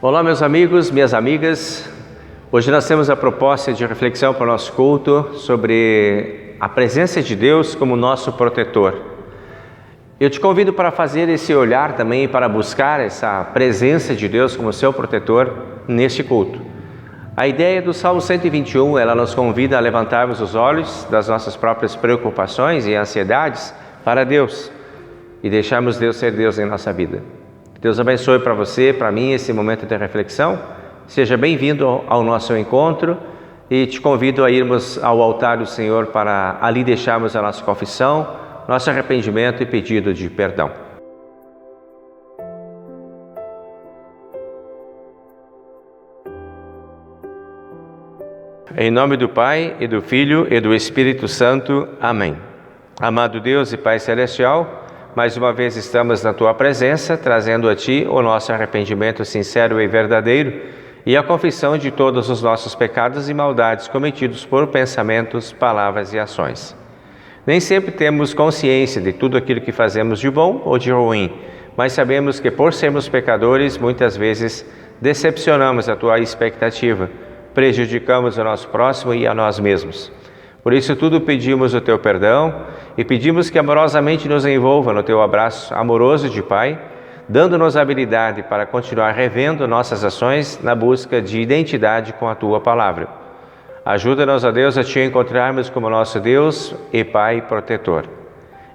Olá, meus amigos, minhas amigas. Hoje nós temos a proposta de reflexão para o nosso culto sobre a presença de Deus como nosso protetor. Eu te convido para fazer esse olhar também, para buscar essa presença de Deus como seu protetor neste culto. A ideia do Salmo 121, ela nos convida a levantarmos os olhos das nossas próprias preocupações e ansiedades para Deus e deixarmos Deus ser Deus em nossa vida. Deus abençoe para você, para mim, esse momento de reflexão. Seja bem-vindo ao nosso encontro e te convido a irmos ao altar do Senhor para ali deixarmos a nossa confissão, nosso arrependimento e pedido de perdão. Em nome do Pai, e do Filho, e do Espírito Santo. Amém. Amado Deus e Pai Celestial, mais uma vez estamos na Tua presença, trazendo a Ti o nosso arrependimento sincero e verdadeiro e a confissão de todos os nossos pecados e maldades cometidos por pensamentos, palavras e ações. Nem sempre temos consciência de tudo aquilo que fazemos de bom ou de ruim, mas sabemos que por sermos pecadores, muitas vezes decepcionamos a Tua expectativa, prejudicamos o nosso próximo e a nós mesmos. Por isso tudo pedimos o Teu perdão e pedimos que amorosamente nos envolva no Teu abraço amoroso de Pai, dando-nos a habilidade para continuar revendo nossas ações na busca de identidade com a Tua Palavra. Ajuda-nos, ó Deus, a Te encontrarmos como nosso Deus e Pai protetor.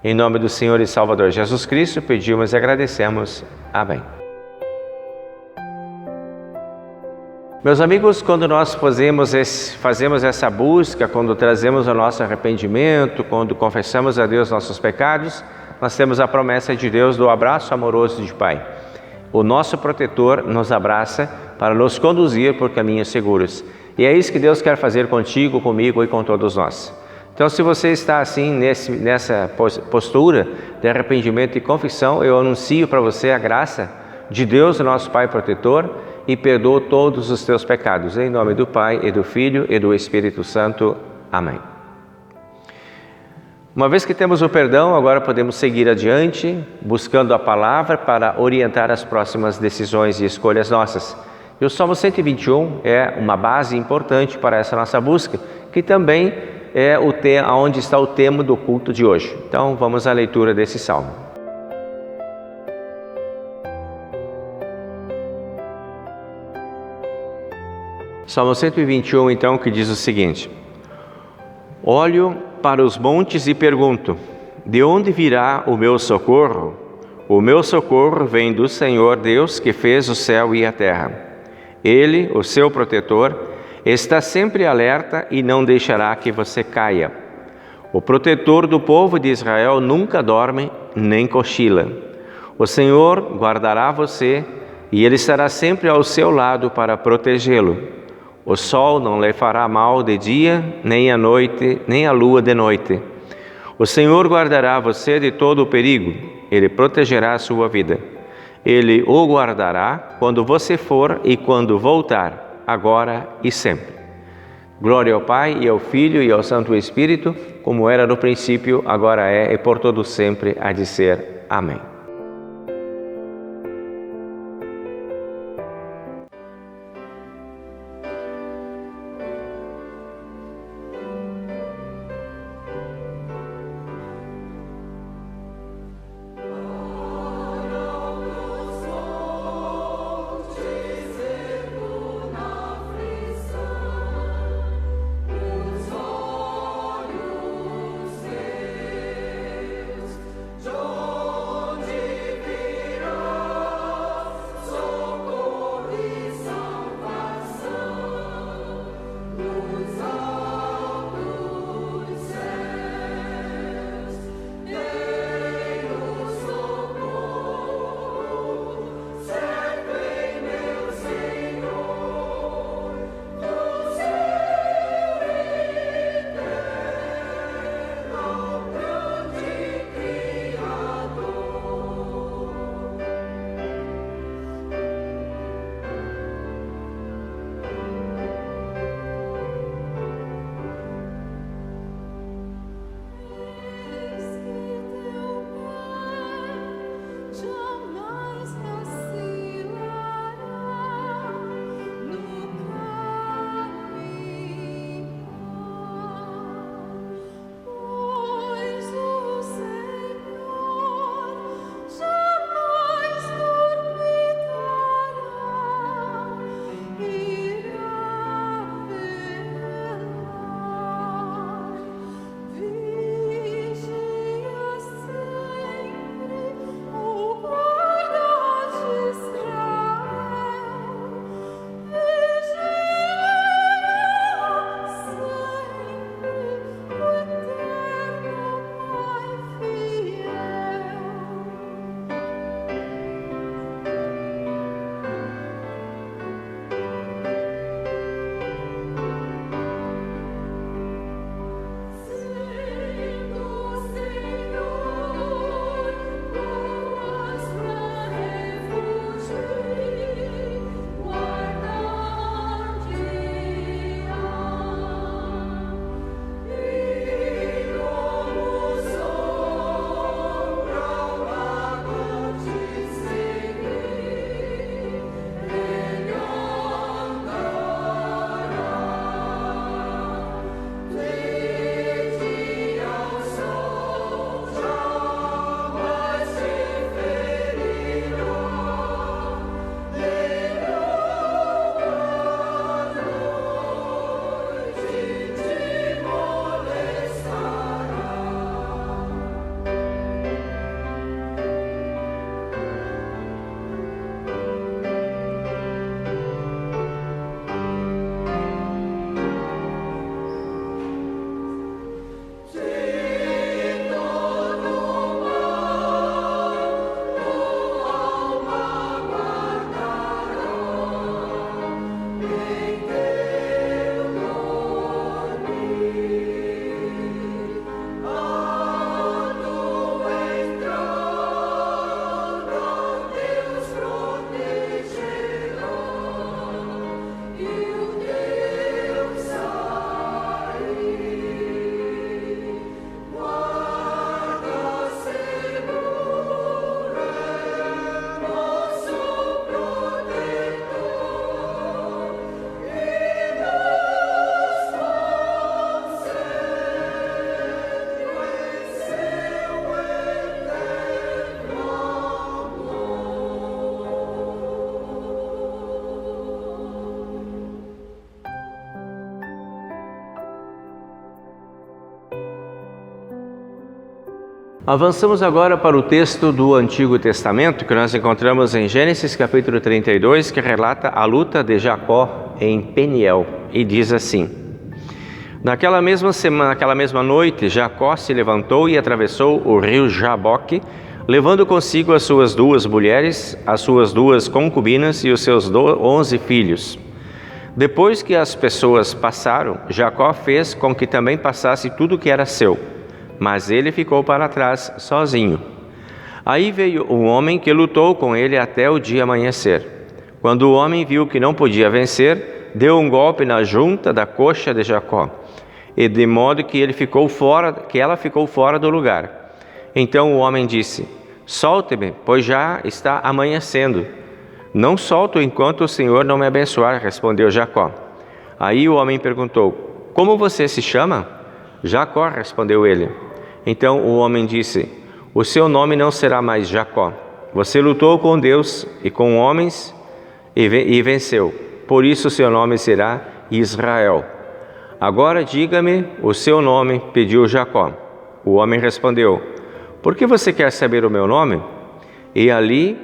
Em nome do Senhor e Salvador Jesus Cristo, pedimos e agradecemos. Amém. Meus amigos, quando nós fazemos essa busca, quando trazemos o nosso arrependimento, quando confessamos a Deus nossos pecados, nós temos a promessa de Deus do abraço amoroso de Pai. O nosso protetor nos abraça para nos conduzir por caminhos seguros. E é isso que Deus quer fazer contigo, comigo e com todos nós. Então, se você está assim nessa postura de arrependimento e confissão, eu anuncio para você a graça de Deus, o nosso Pai protetor, e perdoa todos os teus pecados. Em nome do Pai, e do Filho, e do Espírito Santo. Amém. Uma vez que temos o perdão, agora podemos seguir adiante, buscando a palavra para orientar as próximas decisões e escolhas nossas. E o Salmo 121 é uma base importante para essa nossa busca, que também é onde está o tema do culto de hoje. Então, vamos à leitura desse Salmo. Salmo 121, então, que diz o seguinte: Olho para os montes e pergunto, de onde virá o meu socorro? O meu socorro vem do Senhor Deus, que fez o céu e a terra. Ele, o seu protetor, está sempre alerta e não deixará que você caia. O protetor do povo de Israel nunca dorme nem cochila. O Senhor guardará você e Ele estará sempre ao seu lado para protegê-lo. O sol não lhe fará mal de dia, nem a lua de noite. O Senhor guardará você de todo o perigo, Ele protegerá a sua vida. Ele o guardará quando você for e quando voltar, agora e sempre. Glória ao Pai, e ao Filho, e ao Santo Espírito, como era no princípio, agora é, e por todo sempre há de ser. Amém. Onde Avançamos agora para o texto do Antigo Testamento, que nós encontramos em Gênesis capítulo 32, que relata a luta de Jacó em Peniel, e diz assim: Naquela mesma noite, Jacó se levantou e atravessou o rio Jaboque, levando consigo as suas 2 mulheres, as suas 2 concubinas e os seus 11 filhos. Depois que as pessoas passaram, Jacó fez com que também passasse tudo que era seu, mas ele ficou para trás sozinho. Aí veio um homem que lutou com ele até o dia amanhecer. Quando o homem viu que não podia vencer, deu um golpe na junta da coxa de Jacó, e de modo que ela ficou fora do lugar. Então o homem disse: Solte-me, pois já está amanhecendo. Não solto enquanto o Senhor não me abençoar, respondeu Jacó. Aí o homem perguntou: Como você se chama? Jacó, respondeu ele. Então o homem disse: O seu nome não será mais Jacó. Você lutou com Deus e com homens e venceu. Por isso seu nome será Israel. Agora diga-me o seu nome, pediu Jacó. O homem respondeu: Por que você quer saber o meu nome? E ali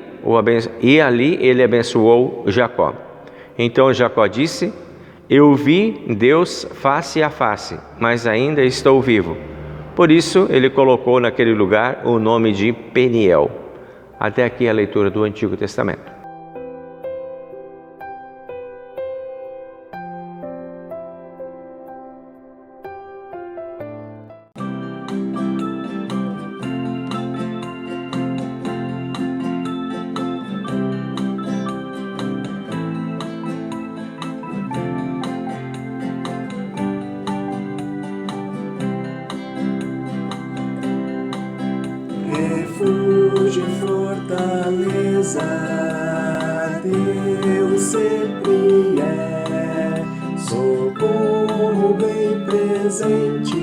ele abençoou Jacó. Então Jacó disse: Eu vi Deus face a face, mas ainda estou vivo. Por isso ele colocou naquele lugar o nome de Peniel. Até aqui a leitura do Antigo Testamento. Refúgio e fortaleza, Deus sempre é, socorro bem presente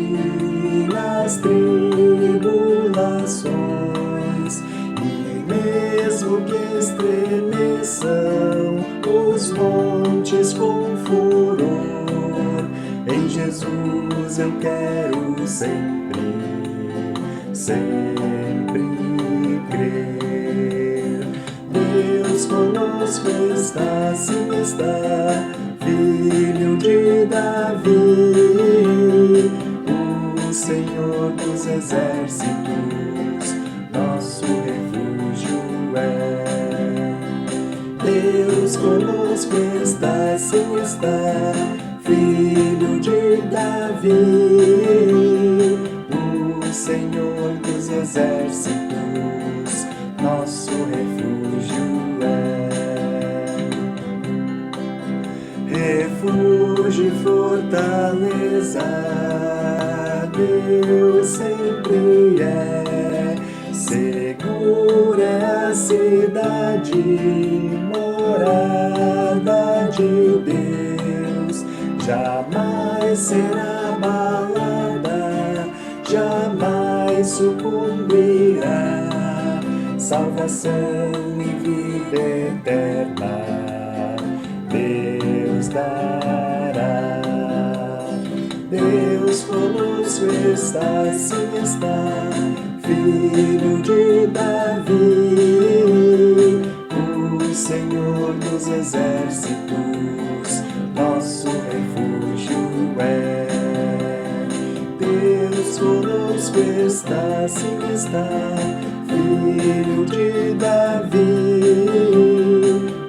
nas tribulações, e mesmo que estremeçam os montes com furor, em Jesus eu quero sempre crer. Deus conosco está, sim está, Filho de Davi, o Senhor dos exércitos, nosso refúgio é. Deus conosco está, sim está, Filho de Davi, Senhor dos exércitos, nosso refúgio é. Refúgio e fortaleza, Deus sempre é. Segura é a cidade, morada de Deus, jamais será abalada, jamais sucumbirá. Salvação e vida eterna Deus dará. Deus conosco está, sim está, Filho de Davi, o Senhor dos exércitos, nosso refúgio é. Deus conosco está, sim está, Filho de Davi,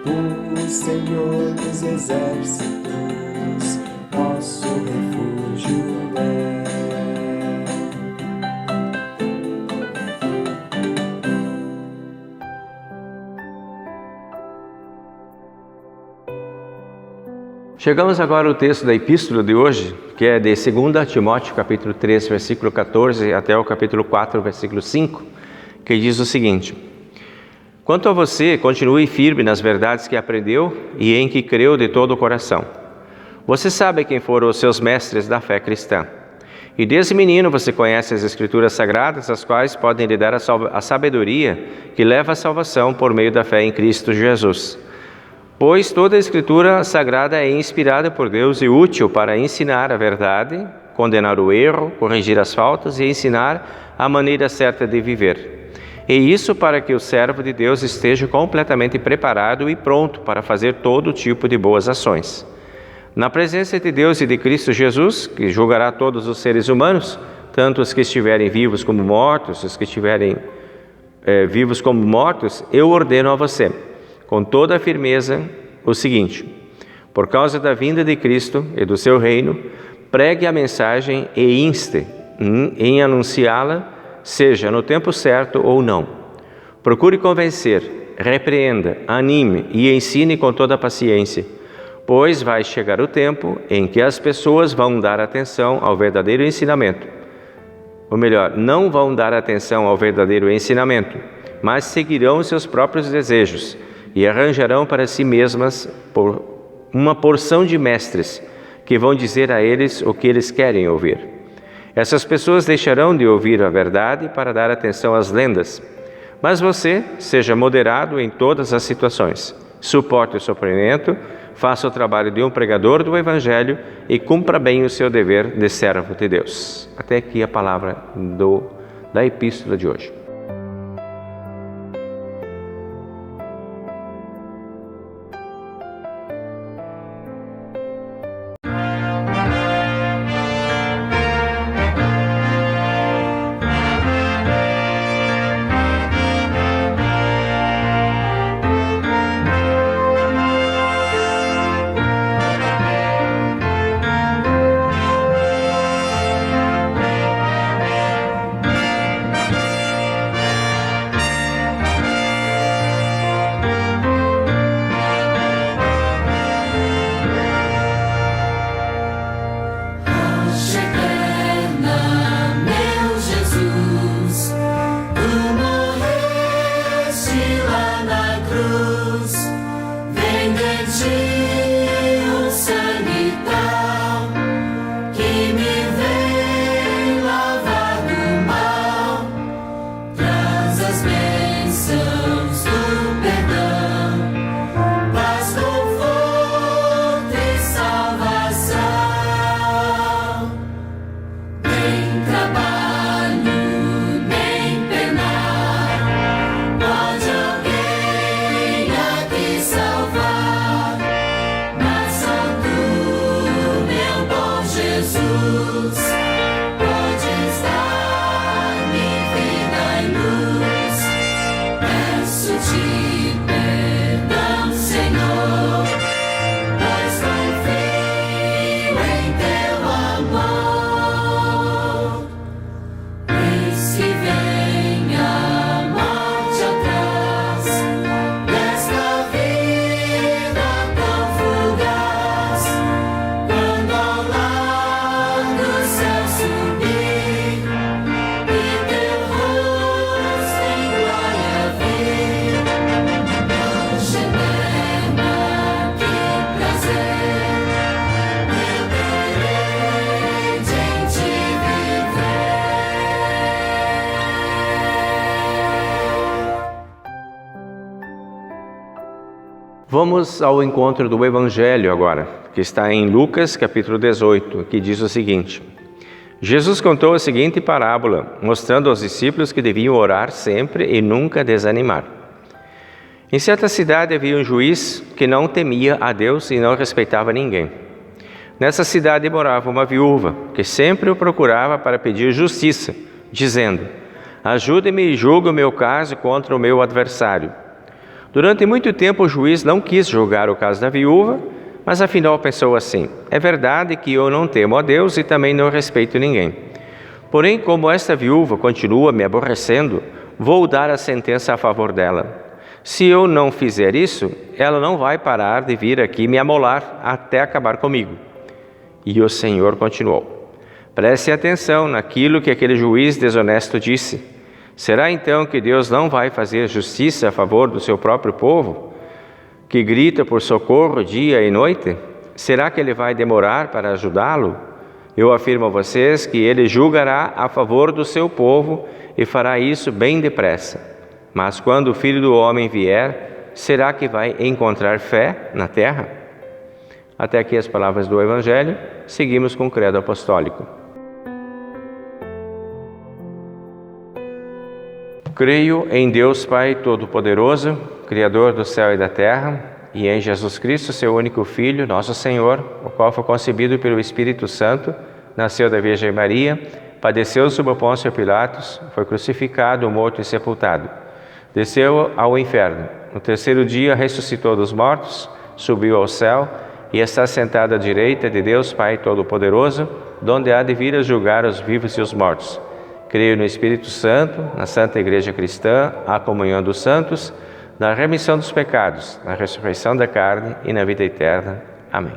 o Senhor dos exércitos, nosso refúgio é. Chegamos agora ao texto da epístola de hoje, que é de 2 Timóteo, capítulo 3, versículo 14, até o capítulo 4, versículo 5, que diz o seguinte: Quanto a você, continue firme nas verdades que aprendeu e em que creu de todo o coração. Você sabe quem foram os seus mestres da fé cristã. E desde menino você conhece as Escrituras Sagradas, as quais podem lhe dar a sabedoria que leva à salvação por meio da fé em Cristo Jesus. Pois toda a Escritura Sagrada é inspirada por Deus e útil para ensinar a verdade, condenar o erro, corrigir as faltas e ensinar a maneira certa de viver. E isso para que o servo de Deus esteja completamente preparado e pronto para fazer todo tipo de boas ações. Na presença de Deus e de Cristo Jesus, que julgará todos os seres humanos, tanto os que estiverem vivos como mortos, os que estiverem vivos como mortos, eu ordeno a você, com toda a firmeza, o seguinte: por causa da vinda de Cristo e do seu reino, pregue a mensagem e inste em anunciá-la, seja no tempo certo ou não. Procure convencer, repreenda, anime e ensine com toda a paciência, pois vai chegar o tempo em que as pessoas vão dar atenção ao verdadeiro ensinamento. Ou melhor, não vão dar atenção ao verdadeiro ensinamento, mas seguirão seus próprios desejos e arranjarão para si mesmas uma porção de mestres que vão dizer a eles o que eles querem ouvir. Essas pessoas deixarão de ouvir a verdade para dar atenção às lendas. Mas você seja moderado em todas as situações. Suporte o sofrimento, faça o trabalho de um pregador do Evangelho e cumpra bem o seu dever de servo de Deus. Até aqui a palavra da epístola de hoje. Vamos ao encontro do Evangelho agora, que está em Lucas, capítulo 18, que diz o seguinte: Jesus contou a seguinte parábola, mostrando aos discípulos que deviam orar sempre e nunca desanimar. Em certa cidade havia um juiz que não temia a Deus e não respeitava ninguém. Nessa cidade morava uma viúva, que sempre o procurava para pedir justiça, dizendo: ajude-me e julgue o meu caso contra o meu adversário. Durante muito tempo o juiz não quis julgar o caso da viúva, mas afinal pensou assim: é verdade que eu não temo a Deus e também não respeito ninguém. Porém, como esta viúva continua me aborrecendo, vou dar a sentença a favor dela. Se eu não fizer isso, ela não vai parar de vir aqui me amolar até acabar comigo. E o Senhor continuou: preste atenção naquilo que aquele juiz desonesto disse. Será então que Deus não vai fazer justiça a favor do seu próprio povo, que grita por socorro dia e noite? Será que ele vai demorar para ajudá-lo? Eu afirmo a vocês que ele julgará a favor do seu povo e fará isso bem depressa. Mas quando o Filho do Homem vier, será que vai encontrar fé na terra? Até aqui as palavras do Evangelho. Seguimos com o credo apostólico. creio em Deus Pai Todo-Poderoso, Criador do céu e da terra, e em Jesus Cristo, seu único Filho, nosso Senhor, o qual foi concebido pelo Espírito Santo, nasceu da Virgem Maria, padeceu sob Pôncio Pilatos, foi crucificado, morto e sepultado. Desceu ao inferno. No terceiro dia ressuscitou dos mortos, subiu ao céu e está sentado à direita de Deus Pai Todo-Poderoso, donde há de vir a julgar os vivos e os mortos. Creio no Espírito Santo, na Santa Igreja Cristã, a comunhão dos santos, na remissão dos pecados, na ressurreição da carne e na vida eterna. Amém.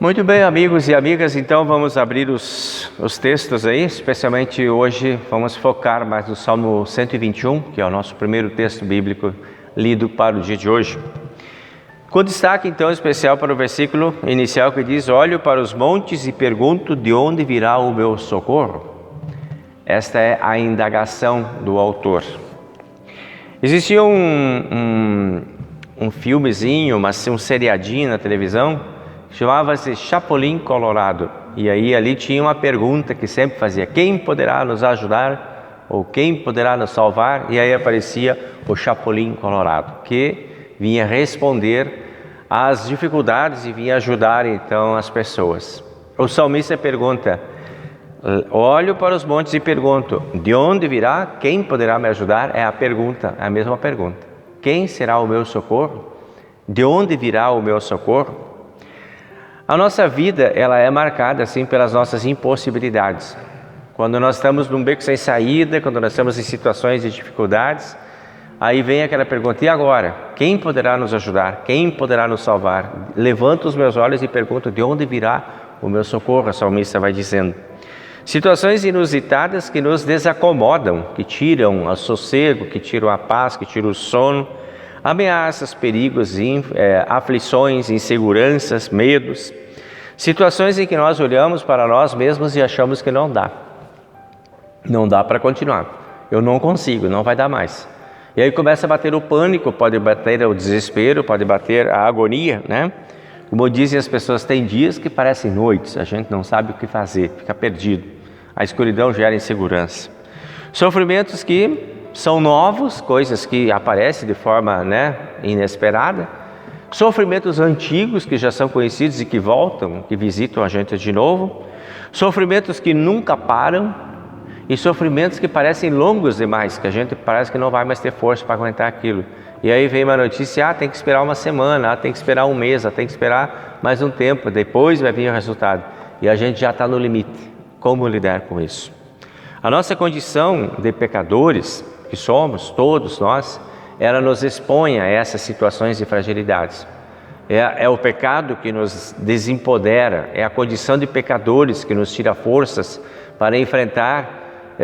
Muito bem, amigos e amigas, então vamos abrir os textos aí, especialmente hoje vamos focar mais no Salmo 121, que é o nosso primeiro texto bíblico lido para o dia de hoje. Com destaque então especial para o versículo inicial que diz: olho para os montes e pergunto de onde virá o meu socorro. Esta é a indagação do autor. Existia um filmezinho, um seriadinho na televisão, chamava-se Chapolin Colorado, e aí ali tinha uma pergunta que sempre fazia: quem poderá nos ajudar? Ou quem poderá nos salvar? E aí aparecia o Chapolin Colorado, que vinha responder às dificuldades e vinha ajudar então as pessoas. O salmista pergunta: olho para os montes e pergunto, de onde virá? Quem poderá me ajudar? É a pergunta, é a mesma pergunta. Quem será o meu socorro? De onde virá o meu socorro? A nossa vida, ela é marcada assim pelas nossas impossibilidades. Quando nós estamos num beco sem saída, quando nós estamos em situações de dificuldades, aí vem aquela pergunta: e agora? Quem poderá nos ajudar? Quem poderá nos salvar? Levanto os meus olhos e pergunto: de onde virá o meu socorro? A salmista vai dizendo. Situações inusitadas que nos desacomodam, que tiram o sossego, que tiram a paz, que tiram o sono. Ameaças, perigos, aflições, inseguranças, medos. Situações em que nós olhamos para nós mesmos e achamos que não dá. Não dá para continuar. Eu não consigo, não vai dar mais. E aí começa a bater o pânico, pode bater o desespero, pode bater a agonia, né? Como dizem as pessoas, tem dias que parecem noites, a gente não sabe o que fazer, fica perdido. A escuridão gera insegurança. Sofrimentos que são novos, coisas que aparecem de forma inesperada. Sofrimentos antigos que já são conhecidos e que voltam, que visitam a gente de novo. Sofrimentos que nunca param. E sofrimentos que parecem longos demais, que a gente parece que não vai mais ter força para aguentar aquilo. E aí vem uma notícia: tem que esperar uma semana, tem que esperar um mês, tem que esperar mais um tempo, depois vai vir o resultado. E a gente já está no limite. Como lidar com isso? A nossa condição de pecadores, que somos, todos nós, ela nos expõe a essas situações de fragilidades. É o pecado que nos desempodera, é a condição de pecadores que nos tira forças para enfrentar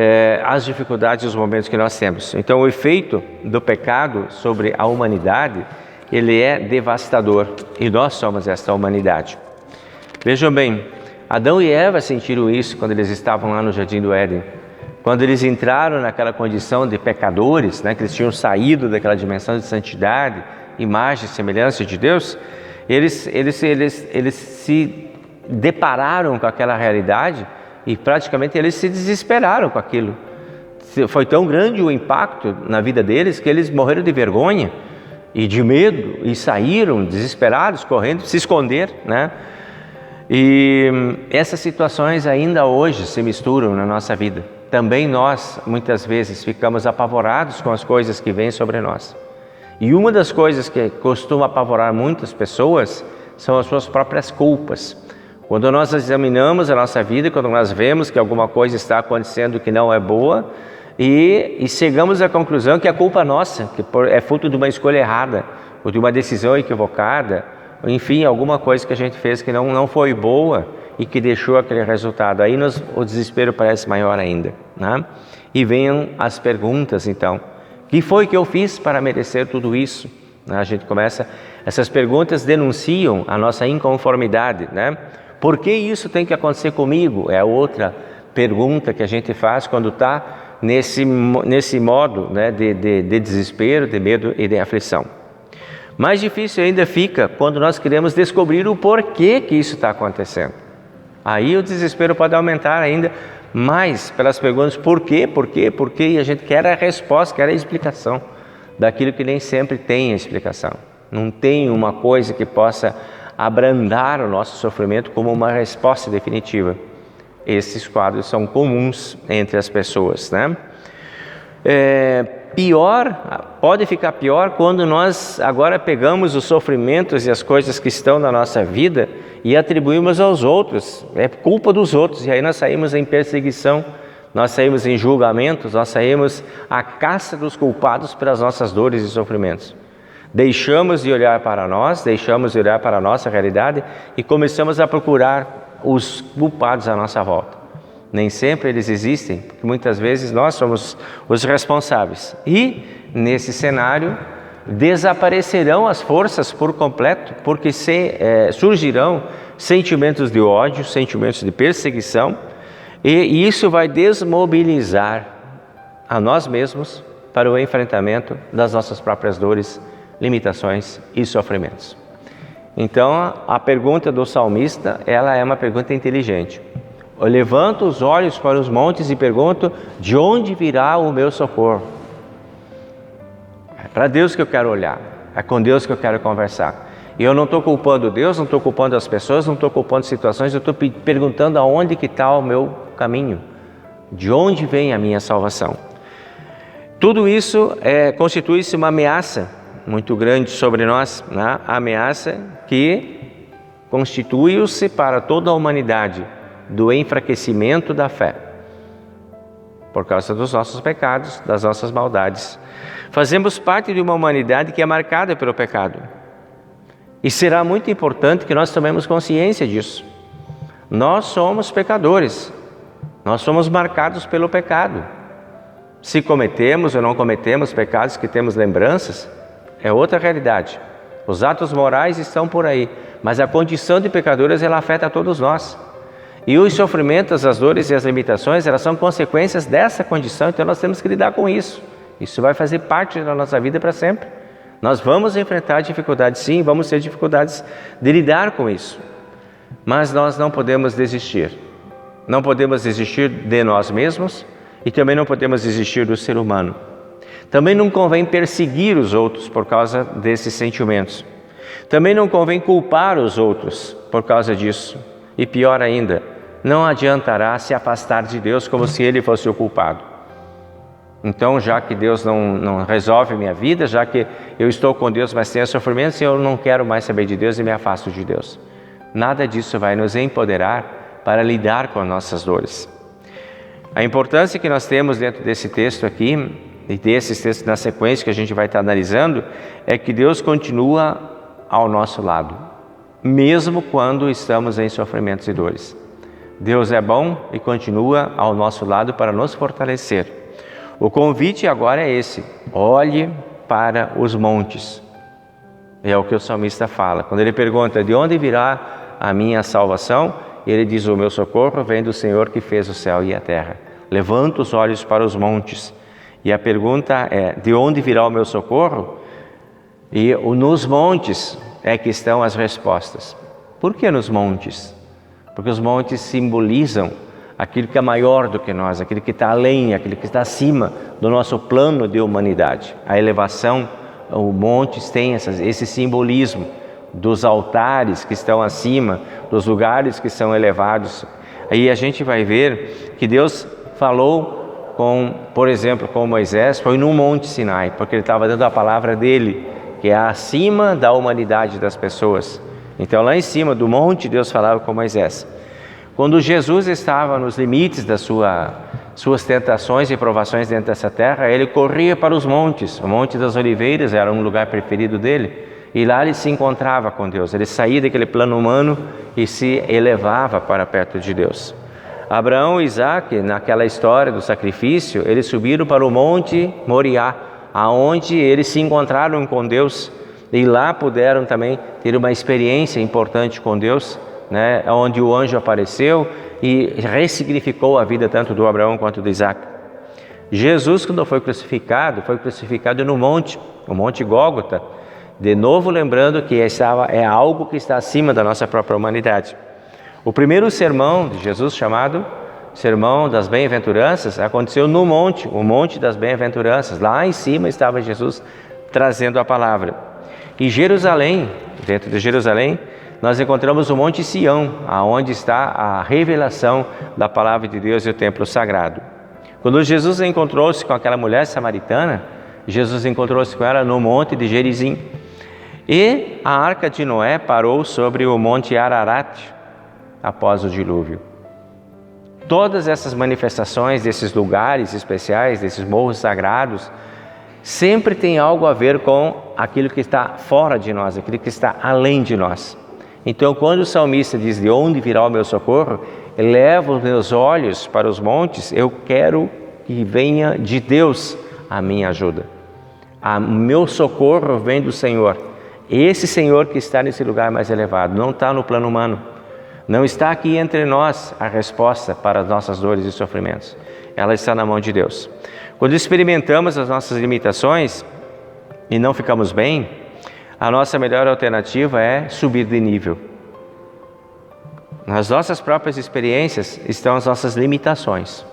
as dificuldades e os momentos que nós temos. Então, o efeito do pecado sobre a humanidade, ele é devastador, e nós somos esta humanidade. Vejam bem, Adão e Eva sentiram isso quando eles estavam lá no Jardim do Éden. Quando eles entraram naquela condição de pecadores, que eles tinham saído daquela dimensão de santidade, imagem e semelhança de Deus, eles se depararam com aquela realidade e praticamente eles se desesperaram com aquilo. Foi tão grande o impacto na vida deles que eles morreram de vergonha e de medo e saíram desesperados, correndo, se esconder, E essas situações ainda hoje se misturam na nossa vida. Também nós, muitas vezes, ficamos apavorados com as coisas que vêm sobre nós. E uma das coisas que costuma apavorar muitas pessoas são as suas próprias culpas. Quando nós examinamos a nossa vida, quando nós vemos que alguma coisa está acontecendo que não é boa, e chegamos à conclusão que é culpa nossa, que é fruto de uma escolha errada, ou de uma decisão equivocada, enfim, alguma coisa que a gente fez que não foi boa e que deixou aquele resultado. Aí o desespero parece maior ainda, E vêm as perguntas, então. O que foi que eu fiz para merecer tudo isso? A gente começa, essas perguntas denunciam a nossa inconformidade, Por que isso tem que acontecer comigo? É a outra pergunta que a gente faz quando está nesse modo de desespero, de medo e de aflição. Mais difícil ainda fica quando nós queremos descobrir o porquê que isso está acontecendo. Aí o desespero pode aumentar ainda mais pelas perguntas por quê, e a gente quer a resposta, quer a explicação daquilo que nem sempre tem explicação. Não tem uma coisa que possa abrandar o nosso sofrimento como uma resposta definitiva. Esses quadros são comuns entre as pessoas, Pode ficar pior quando nós agora pegamos os sofrimentos e as coisas que estão na nossa vida e atribuímos aos outros, é culpa dos outros, e aí nós saímos em perseguição, nós saímos em julgamentos, nós saímos à caça dos culpados pelas nossas dores e sofrimentos. Deixamos de olhar para nós, deixamos de olhar para a nossa realidade e começamos a procurar os culpados à nossa volta. Nem sempre eles existem, porque muitas vezes nós somos os responsáveis. E, nesse cenário, desaparecerão as forças por completo, porque surgirão sentimentos de ódio, sentimentos de perseguição, e isso vai desmobilizar a nós mesmos para o enfrentamento das nossas próprias dores, limitações e sofrimentos. Então, a pergunta do salmista, ela é uma pergunta inteligente. Eu levanto os olhos para os montes e pergunto, de onde virá o meu socorro? É para Deus que eu quero olhar, é com Deus que eu quero conversar. E eu não estou culpando Deus, não estou culpando as pessoas, não estou culpando situações, eu estou perguntando aonde que está o meu caminho, de onde vem a minha salvação. Tudo isso constitui-se uma ameaça muito grande sobre nós, a ameaça que constitui-se para toda a humanidade, do enfraquecimento da fé, por causa dos nossos pecados, das nossas maldades. Fazemos parte de uma humanidade que é marcada pelo pecado. E será muito importante que nós tomemos consciência disso. Nós somos pecadores, nós somos marcados pelo pecado. Se cometemos ou não cometemos pecados que temos lembranças, é outra realidade. Os atos morais estão por aí, mas a condição de pecadores, ela afeta a todos nós. E os sofrimentos, as dores e as limitações, elas são consequências dessa condição, então nós temos que lidar com isso. Isso vai fazer parte da nossa vida para sempre. Nós vamos enfrentar dificuldades, sim, vamos ter dificuldades de lidar com isso. Mas nós não podemos desistir. Não podemos desistir de nós mesmos e também não podemos desistir do ser humano. Também não convém perseguir os outros por causa desses sentimentos. Também não convém culpar os outros por causa disso. E pior ainda, não adiantará se afastar de Deus como se Ele fosse o culpado. Então, já que Deus não resolve minha vida, já que eu estou com Deus, mas tenho sofrimentos, eu não quero mais saber de Deus e me afasto de Deus. Nada disso vai nos empoderar para lidar com as nossas dores. A importância que nós temos dentro desse texto aqui, e desses textos na sequência que a gente vai estar analisando, é que Deus continua ao nosso lado, mesmo quando estamos em sofrimentos e dores. Deus é bom e continua ao nosso lado para nos fortalecer. O convite agora é esse: olhe para os montes. É o que o salmista fala. Quando ele pergunta de onde virá a minha salvação, ele diz: o meu socorro vem do Senhor que fez o céu e a terra. Levanta os olhos para os montes. E a pergunta é: de onde virá o meu socorro? E nos montes é que estão as respostas. Por que nos montes? Porque os montes simbolizam aquilo que é maior do que nós, aquilo que está além, aquilo que está acima do nosso plano de humanidade. A elevação, os montes têm esse simbolismo dos altares que estão acima, dos lugares que são elevados. Aí a gente vai ver que Deus falou por exemplo, com Moisés, foi no Monte Sinai, porque ele estava dando a palavra dele, que é acima da humanidade das pessoas. Então lá em cima do monte Deus falava com Moisés. Quando Jesus estava nos limites das suas tentações e provações dentro dessa terra, ele corria para os montes. O Monte das Oliveiras era um lugar preferido dele, e lá ele se encontrava com Deus. Ele saía daquele plano humano e se elevava para perto de Deus. Abraão e Isaac, naquela história do sacrifício, eles subiram para o Monte Moriá, aonde eles se encontraram com Deus, e lá puderam também ter uma experiência importante com Deus, né, onde o anjo apareceu e ressignificou a vida tanto do Abraão quanto do Isaac. Jesus, quando foi crucificado no monte, o Monte Gólgota, de novo lembrando que é algo que está acima da nossa própria humanidade. O primeiro sermão de Jesus, chamado Sermão das Bem-aventuranças, aconteceu no monte, o Monte das Bem-aventuranças. Lá em cima estava Jesus trazendo a palavra. Em Jerusalém, dentro de Jerusalém, nós encontramos o Monte Sião, aonde está a revelação da palavra de Deus e o templo sagrado. Quando Jesus encontrou-se com aquela mulher samaritana, Jesus encontrou-se com ela no Monte de Gerizim. E a Arca de Noé parou sobre o Monte Ararat após o dilúvio. Todas essas manifestações desses lugares especiais, desses morros sagrados, sempre tem algo a ver com aquilo que está fora de nós, aquilo que está além de nós. Então, quando o salmista diz: de onde virá o meu socorro? Elevo os meus olhos para os montes, eu quero que venha de Deus a minha ajuda. O meu socorro vem do Senhor. Esse Senhor que está nesse lugar mais elevado, não está no plano humano. Não está aqui entre nós a resposta para as nossas dores e sofrimentos. Ela está na mão de Deus. Quando experimentamos as nossas limitações e não ficamos bem, a nossa melhor alternativa é subir de nível. Nas nossas próprias experiências estão as nossas limitações.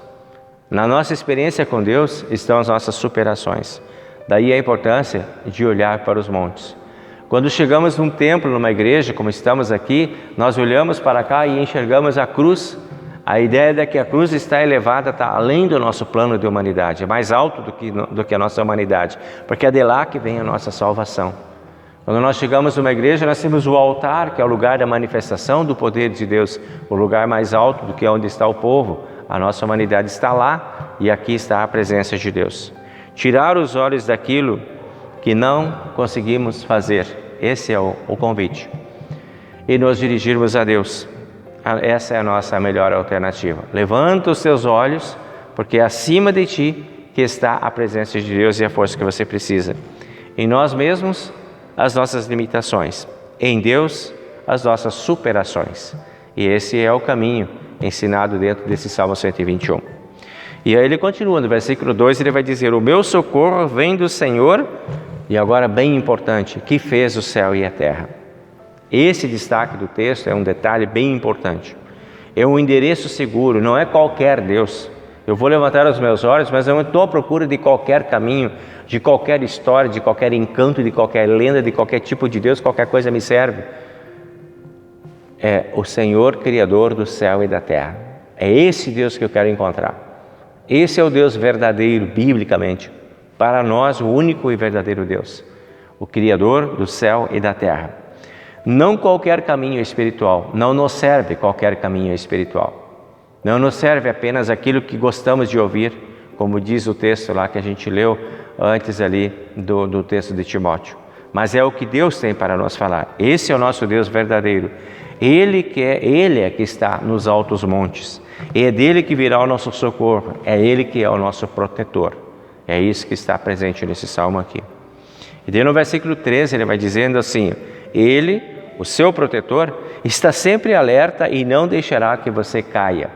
Na nossa experiência com Deus estão as nossas superações. Daí a importância de olhar para os montes. Quando chegamos num templo, numa igreja, como estamos aqui, nós olhamos para cá e enxergamos a cruz. A ideia é que a cruz está elevada, está além do nosso plano de humanidade, é mais alto do que a nossa humanidade, porque é de lá que vem a nossa salvação. Quando nós chegamos numa igreja, nós temos o altar, que é o lugar da manifestação do poder de Deus, o lugar mais alto do que onde está o povo. A nossa humanidade está lá e aqui está a presença de Deus. Tirar os olhos daquilo que não conseguimos fazer, esse é o convite. E nos dirigirmos a Deus. Essa é a nossa melhor alternativa. Levanta os teus olhos, porque é acima de ti que está a presença de Deus e a força que você precisa. Em nós mesmos, as nossas limitações. Em Deus, as nossas superações. E esse é o caminho ensinado dentro desse Salmo 121. E aí ele continua, no versículo 2, ele vai dizer: o meu socorro vem do Senhor, e agora bem importante, que fez o céu e a terra. Esse destaque do texto é um detalhe bem importante. É um endereço seguro, não é qualquer Deus. Eu vou levantar os meus olhos, mas eu não estou à procura de qualquer caminho, de qualquer história, de qualquer encanto, de qualquer lenda, de qualquer tipo de Deus, qualquer coisa me serve. É o Senhor Criador do céu e da terra. É esse Deus que eu quero encontrar. Esse é o Deus verdadeiro, biblicamente. Para nós, o único e verdadeiro Deus. O Criador do céu e da terra. Não qualquer caminho espiritual. Não nos serve qualquer caminho espiritual. Não nos serve apenas aquilo que gostamos de ouvir, como diz o texto lá que a gente leu antes ali do texto de Timóteo. Mas é o que Deus tem para nos falar. Esse é o nosso Deus verdadeiro. Ele é que está nos altos montes. É dele que virá o nosso socorro. É Ele que é o nosso protetor. É isso que está presente nesse salmo aqui. E daí no versículo 13 ele vai dizendo assim: Ele, o seu protetor, está sempre alerta e não deixará que você caia.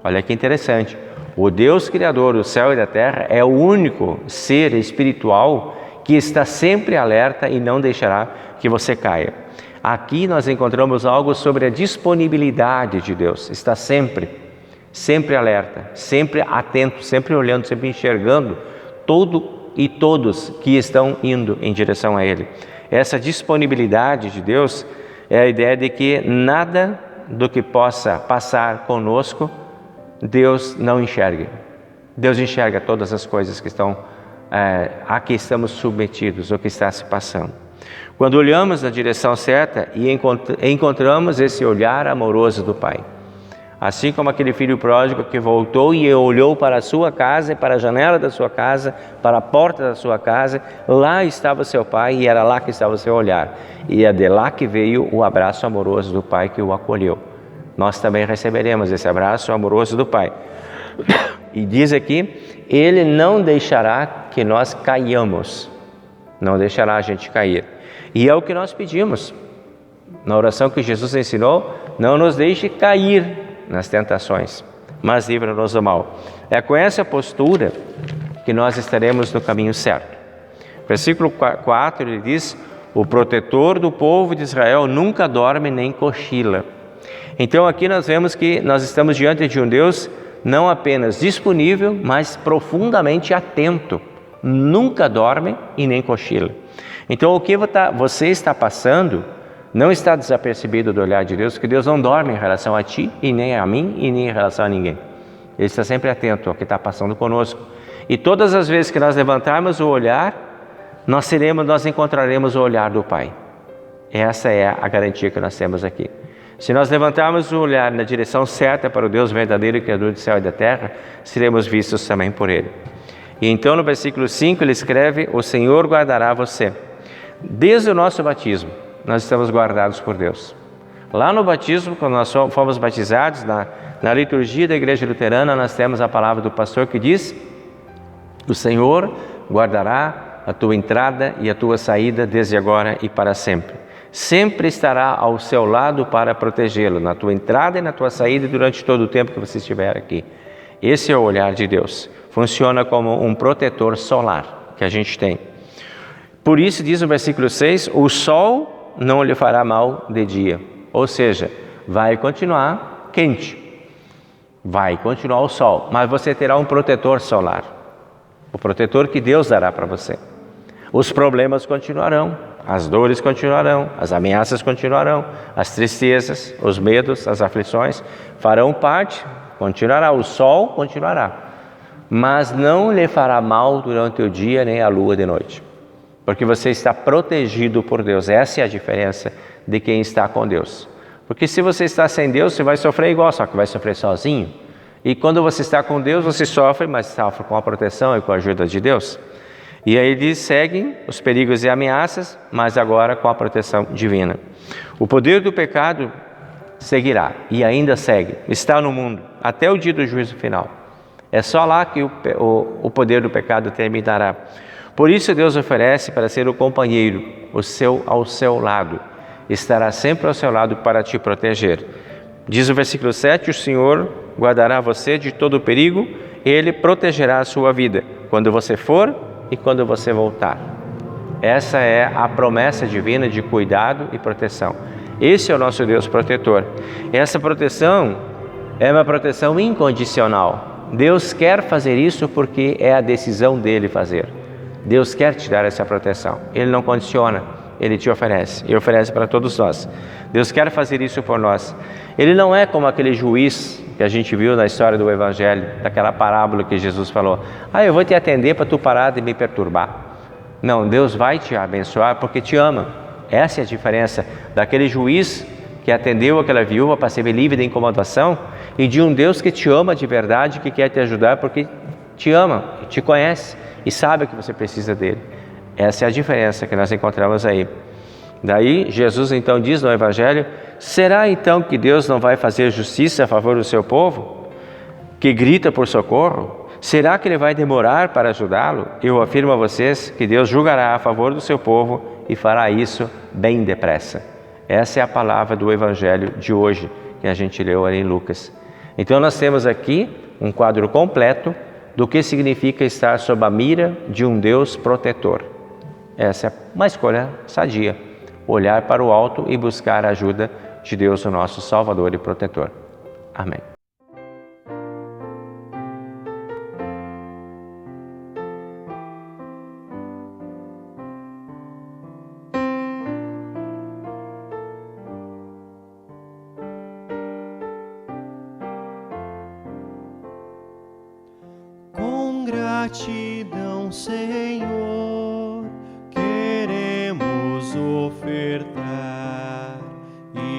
Olha que interessante. O Deus Criador do céu e da terra é o único ser espiritual que está sempre alerta e não deixará que você caia. Aqui nós encontramos algo sobre a disponibilidade de Deus. Está sempre alerta, sempre atento, sempre olhando, sempre enxergando todo e todos que estão indo em direção a Ele. Essa disponibilidade de Deus é a ideia de que nada do que possa passar conosco Deus não enxerga. Deus enxerga todas as coisas que estão a que estamos submetidos, o que está se passando. Quando olhamos na direção certa e encontramos esse olhar amoroso do Pai, assim como aquele filho pródigo que voltou e olhou para a sua casa, para a janela da sua casa, para a porta da sua casa, lá estava seu Pai e era lá que estava o seu olhar. E é de lá que veio o abraço amoroso do Pai que o acolheu. Nós também receberemos esse abraço amoroso do Pai. E diz aqui, Ele não deixará que nós caiamos, não deixará a gente cair. E é o que nós pedimos. Na oração que Jesus ensinou, não nos deixe cair nas tentações, mas livra-nos do mal. É com essa postura que nós estaremos no caminho certo. Versículo 4, ele diz, o protetor do povo de Israel nunca dorme nem cochila. Então aqui nós vemos que nós estamos diante de um Deus não apenas disponível, mas profundamente atento. Nunca dorme e nem cochila. Então o que você está passando não está desapercebido do olhar de Deus, porque Deus não dorme em relação a ti, e nem a mim, e nem em relação a ninguém. Ele está sempre atento ao que está passando conosco. E todas as vezes que nós levantarmos o olhar, nós encontraremos o olhar do Pai. Essa é a garantia que nós temos aqui. Se nós levantarmos o olhar na direção certa para o Deus verdadeiro e Criador do céu e da terra, seremos vistos também por Ele. E então no versículo 5 ele escreve, o Senhor guardará você. Desde o nosso batismo, nós estamos guardados por Deus. Lá no batismo, quando nós fomos batizados, na liturgia da Igreja Luterana, nós temos a palavra do pastor que diz, o Senhor guardará a tua entrada e a tua saída desde agora e para sempre. Sempre estará ao seu lado para protegê-lo, na tua entrada e na tua saída durante todo o tempo que você estiver aqui. Esse é o olhar de Deus. Funciona como um protetor solar que a gente tem. Por isso diz o versículo 6, o sol não lhe fará mal de dia. Ou seja, vai continuar quente. Vai continuar o sol, mas você terá um protetor solar. O protetor que Deus dará para você. Os problemas continuarão, as dores continuarão, as ameaças continuarão, as tristezas, os medos, as aflições farão parte, continuará, o sol continuará, mas não lhe fará mal durante o dia nem a lua de noite, porque você está protegido por Deus. Essa é a diferença de quem está com Deus, porque se você está sem Deus, você vai sofrer igual, só que vai sofrer sozinho, e quando você está com Deus, você sofre, mas sofre com a proteção e com a ajuda de Deus. E aí eles seguem os perigos e ameaças, mas agora com a proteção divina. O poder do pecado seguirá, e ainda segue, está no mundo, até o dia do juízo final. É só lá que o poder do pecado terminará. Por isso Deus oferece para ser o companheiro, ao seu lado. Estará sempre ao seu lado para te proteger. Diz o versículo 7, o Senhor guardará você de todo o perigo, Ele protegerá a sua vida, quando você for e quando você voltar. Essa é a promessa divina de cuidado e proteção. Esse é o nosso Deus protetor. Essa proteção é uma proteção incondicional. Deus quer fazer isso porque é a decisão dele fazer. Deus quer te dar essa proteção. Ele não condiciona, Ele te oferece. E oferece para todos nós. Deus quer fazer isso por nós. Ele não é como aquele juiz que a gente viu na história do Evangelho, daquela parábola que Jesus falou. Eu vou te atender para tu parar de me perturbar. Não, Deus vai te abençoar porque te ama. Essa é a diferença daquele juiz que atendeu aquela viúva para ser livre da incomodação e de um Deus que te ama de verdade, que quer te ajudar porque te ama, te conhece e sabe que você precisa dele. Essa é a diferença que nós encontramos aí. Daí Jesus então diz no Evangelho será então que Deus não vai fazer justiça a favor do seu povo, que grita por socorro? Será que Ele vai demorar para ajudá-lo? Eu afirmo a vocês que Deus julgará a favor do seu povo e fará isso bem depressa. Essa é a palavra do Evangelho de hoje, que a gente leu ali em Lucas. Então nós temos aqui um quadro completo do que significa estar sob a mira de um Deus protetor. Essa é uma escolha sadia, olhar para o alto e buscar a ajuda de Deus, o nosso Salvador e protetor. Amém. Com gratidão, Senhor, queremos ofertar.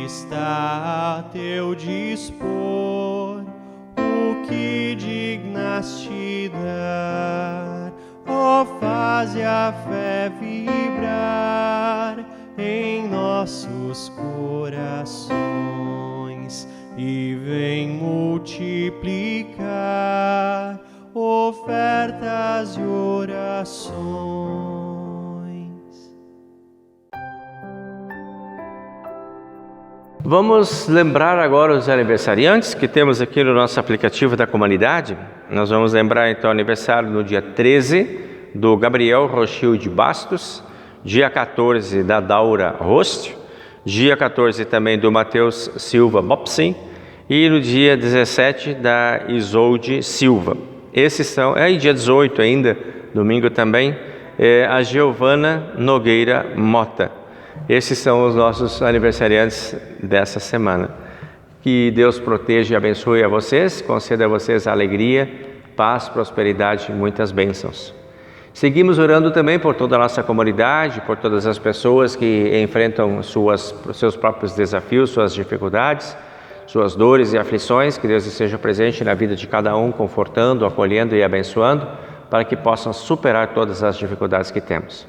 Está a teu dispor o que dignaste dar. Ó, faze a fé vibrar em nossos corações e vem multiplicar ofertas e orações. Vamos lembrar agora os aniversariantes que temos aqui no nosso aplicativo da comunidade. Nós vamos lembrar então o aniversário no dia 13 do Gabriel Rochil de Bastos, dia 14 da Daura Rost, dia 14 também do Mateus Silva Bopsin e no dia 17 da Isolde Silva. Esses são, e dia 18 ainda, domingo também, a Giovana Nogueira Mota. Esses são os nossos aniversariantes dessa semana. Que Deus proteja e abençoe a vocês, conceda a vocês alegria, paz, prosperidade e muitas bênçãos. Seguimos orando também por toda a nossa comunidade, por todas as pessoas que enfrentam seus próprios desafios, suas dificuldades, suas dores e aflições. Que Deus esteja presente na vida de cada um, confortando, acolhendo e abençoando, para que possam superar todas as dificuldades que temos.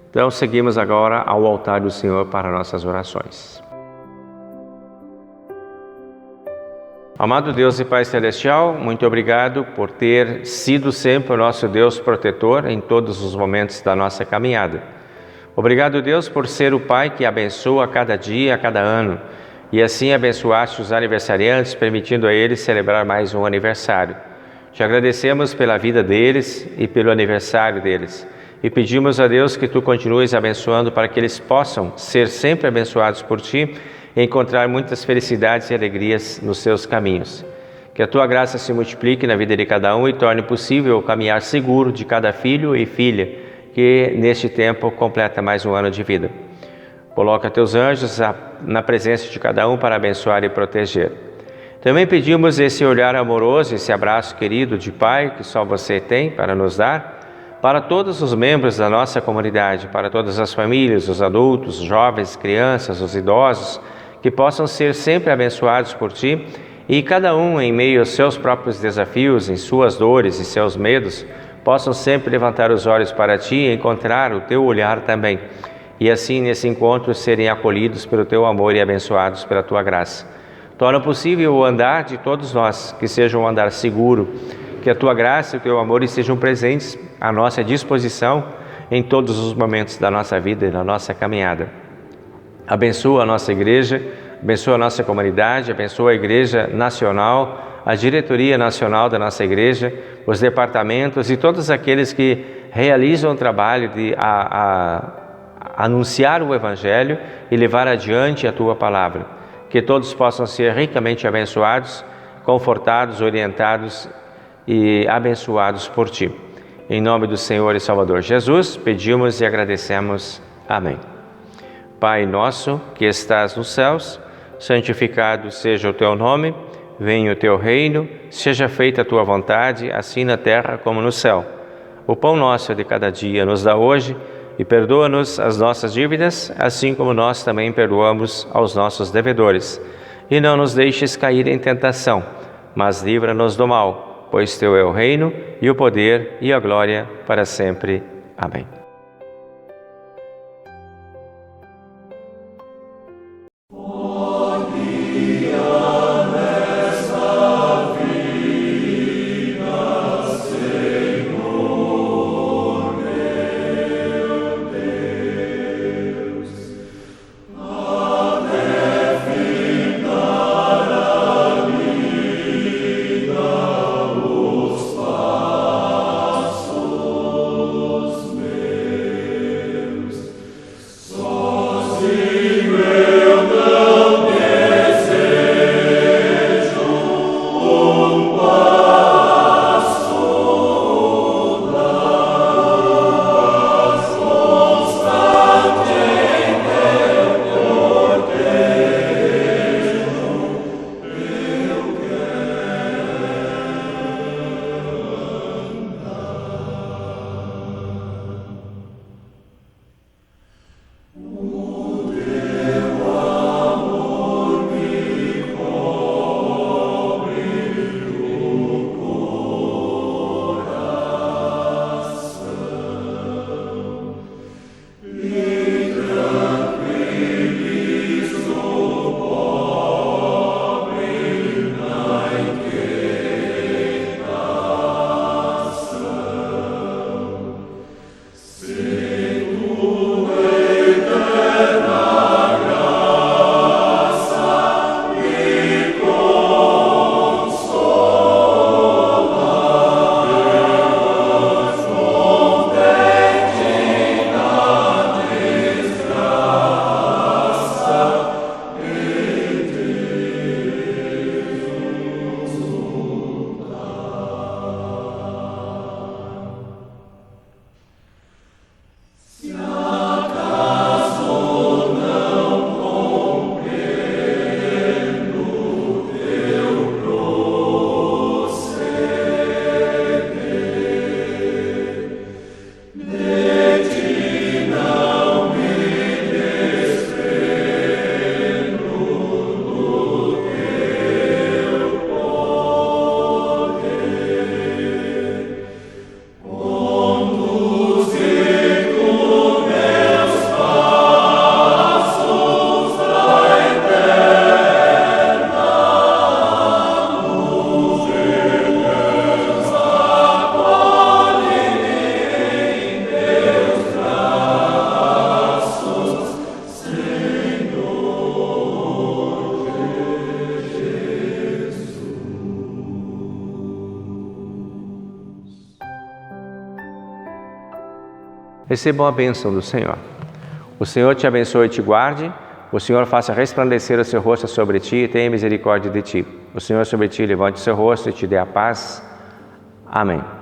Então, seguimos agora ao altar do Senhor para nossas orações. Amado Deus e Pai Celestial, muito obrigado por ter sido sempre o nosso Deus protetor em todos os momentos da nossa caminhada. Obrigado, Deus, por ser o Pai que abençoa a cada dia, a cada ano, e assim abençoaste os aniversariantes, permitindo a eles celebrar mais um aniversário. Te agradecemos pela vida deles e pelo aniversário deles. E pedimos a Deus que Tu continues abençoando para que eles possam ser sempre abençoados por Ti e encontrar muitas felicidades e alegrias nos seus caminhos. Que a Tua graça se multiplique na vida de cada um e torne possível o caminhar seguro de cada filho e filha que neste tempo completa mais um ano de vida. Coloca Teus anjos na presença de cada um para abençoar e proteger. Também pedimos esse olhar amoroso, esse abraço querido de Pai que só Você tem para nos dar, para todos os membros da nossa comunidade, para todas as famílias, os adultos, os jovens, crianças, os idosos, que possam ser sempre abençoados por Ti e cada um, em meio aos seus próprios desafios, em suas dores e seus medos, possam sempre levantar os olhos para Ti e encontrar o Teu olhar também. E assim, nesse encontro, serem acolhidos pelo Teu amor e abençoados pela Tua graça. Torna possível o andar de todos nós, que seja um andar seguro, que a Tua graça e o Teu amor estejam presentes à nossa disposição em todos os momentos da nossa vida e da nossa caminhada. Abençoa a nossa igreja, abençoa a nossa comunidade, abençoa a Igreja Nacional, a diretoria nacional da nossa igreja, os departamentos e todos aqueles que realizam o trabalho de anunciar o Evangelho e levar adiante a Tua palavra. Que todos possam ser ricamente abençoados, confortados, orientados e abençoados por Ti. Em nome do Senhor e Salvador Jesus, pedimos e agradecemos. Amém. Pai nosso, que estás nos céus, santificado seja o Teu nome, venha o Teu reino, seja feita a Tua vontade, assim na terra como no céu. O pão nosso de cada dia nos dá hoje e perdoa-nos as nossas dívidas, assim como nós também perdoamos aos nossos devedores. E não nos deixes cair em tentação, mas livra-nos do mal, pois Teu é o reino e o poder e a glória para sempre. Amém. Por Recebam a bênção do Senhor. O Senhor te abençoe e te guarde. O Senhor faça resplandecer o seu rosto sobre ti e tenha misericórdia de ti. O Senhor sobre ti levante o seu rosto e te dê a paz. Amém.